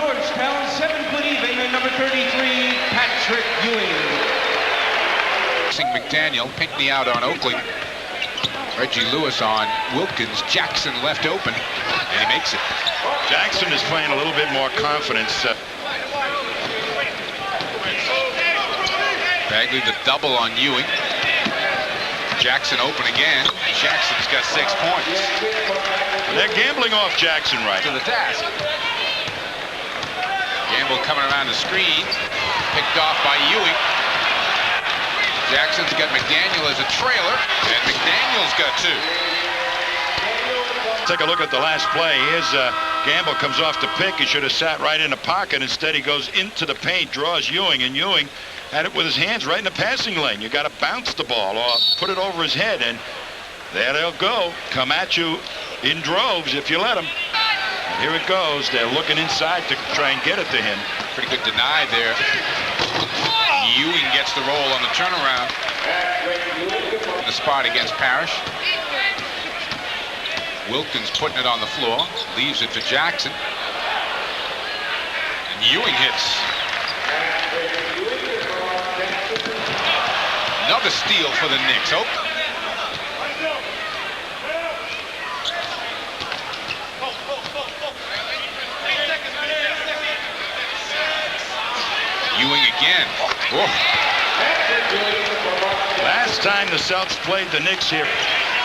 Georgetown, 7-foot even, and number 33, Patrick Ewing. McDaniel, Pinckney out on Oakley. Reggie Lewis on Wilkins. Jackson left open, and he makes it. Jackson is playing a little bit more confidence. Bagley the double on Ewing. Jackson open again. Jackson's got 6 points. They're gambling off Jackson right to the task. Gamble coming around the screen. Picked off by Ewing. Jackson's got McDaniel as a trailer, and McDaniel's got 2. Take a look at the last play. Here's Gamble comes off the pick. He should have sat right in the pocket. Instead, he goes into the paint, draws Ewing, and Ewing had it with his hands right in the passing lane. You got to bounce the ball or put it over his head, and there they'll go. Come at you in droves if you let them. And here it goes. They're looking inside to try and get it to him. Pretty good deny there. Ewing gets the roll on the turnaround. In the spot against Parrish. Wilkins putting it on the floor. Leaves it to Jackson. And Ewing hits. Another steal for the Knicks. Oh. Ewing again. Oh. Last time the Celtics played the Knicks here.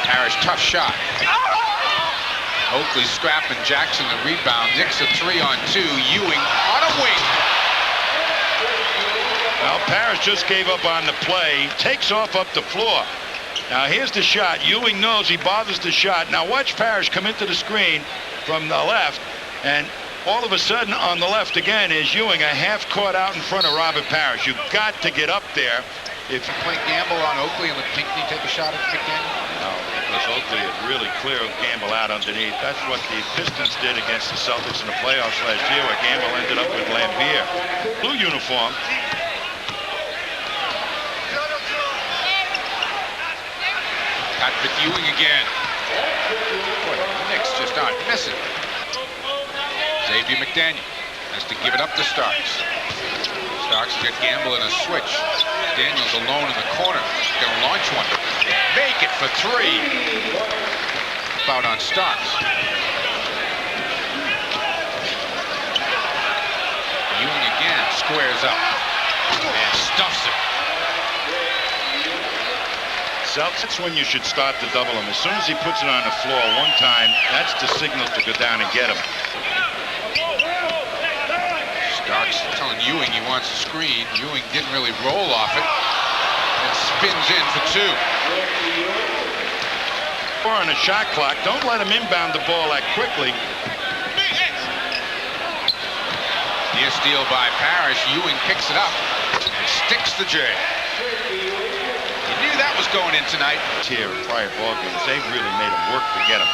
Parrish, tough shot. Oakley scrapping Jackson the rebound. Knicks a 3-on-2. Ewing on a wing. Well, Parrish just gave up on the play. Takes off up the floor. Now here's the shot. Ewing knows he bothers the shot. Now watch Parrish come into the screen from the left, and all of a sudden on the left again is Ewing, a half court out in front of Robert Parrish. You've got to get up there. If you play Gamble on Oakley and let Pinckney take a shot at McDaniel? No, because Oakley had really cleared Gamble out underneath. That's what the Pistons did against the Celtics in the playoffs last year, where Gamble ended up with Lambier. Blue uniform. Patrick Ewing again. Boy, the Knicks just aren't missing. Xavier McDaniel has to give it up to Starks. Starks got Gamble in a switch. Daniels alone in the corner. Gonna launch one. Make it for 3. Foul on Starks. Ewing again squares up and stuffs it. That's when you should start to double him. As soon as he puts it on the floor one time, that's the signal to go down and get him. Starks telling Ewing he wants a screen. Ewing didn't really roll off it and spins in for 2. Or on a shot clock, don't let him inbound the ball that quickly. Near steal by Parrish. Ewing picks it up and sticks the J. You knew that was going in tonight. Here in prior ball games, they've really made him work to get him.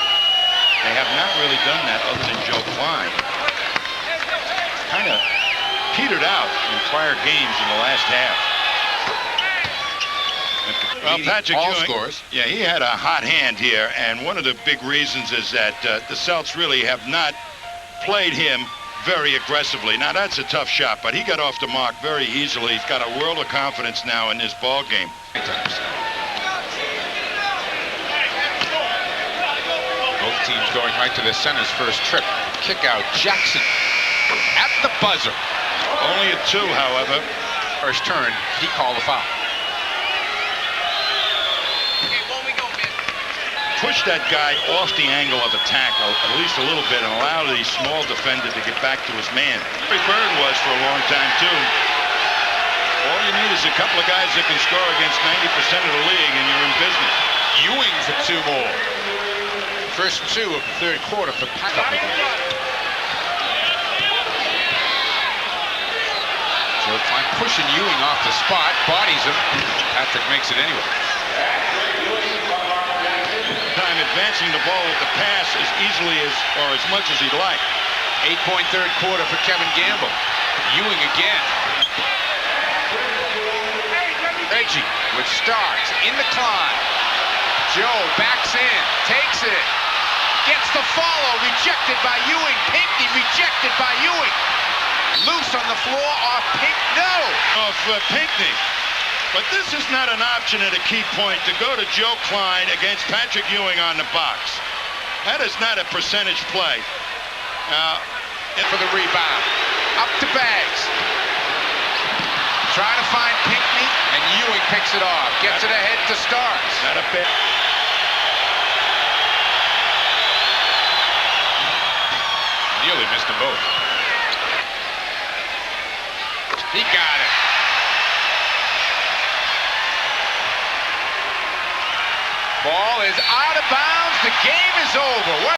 They have not really done that other than Joe Klein. Kind of petered out in prior games in the last half. Well, Patrick Ewing, yeah, he had a hot hand here, and one of the big reasons is that the Celtics really have not played him very aggressively. Now, that's a tough shot, but he got off the mark very easily. He's got a world of confidence now in this ball game. Both teams going right to the center's first trip. Kick out Jackson at the buzzer. Only a 2, however. First turn, he called the foul. Push that guy off the angle of attack at least a little bit and allow the small defender to get back to his man. Larry Bird was for a long time, too. All you need is a couple of guys that can score against 90% of the league, and you're in business. Ewing for 2 more. First 2 of the third quarter for Patrick. Joe Klein pushing Ewing off the spot, bodies him. Patrick makes it anyway. Time advancing the ball with the pass as easily or as much as he'd like. 8-point third quarter for Kevin Gamble. Ewing again. Reggie with Starks in the climb. Joe backs in, takes it, gets the follow, rejected by Ewing. Pinckney rejected by Ewing. Loose on the floor off Pink. No! Of Pinckney. But this is not an option at a key point to go to Joe Klein against Patrick Ewing on the box. That is not a percentage play. For the rebound. Up to Bags. Trying to find Pinckney, and Ewing picks it off. Gets it ahead to Starks. Not a bit. Nearly missed them both. He got it. Ball is out of bounds. The game is over.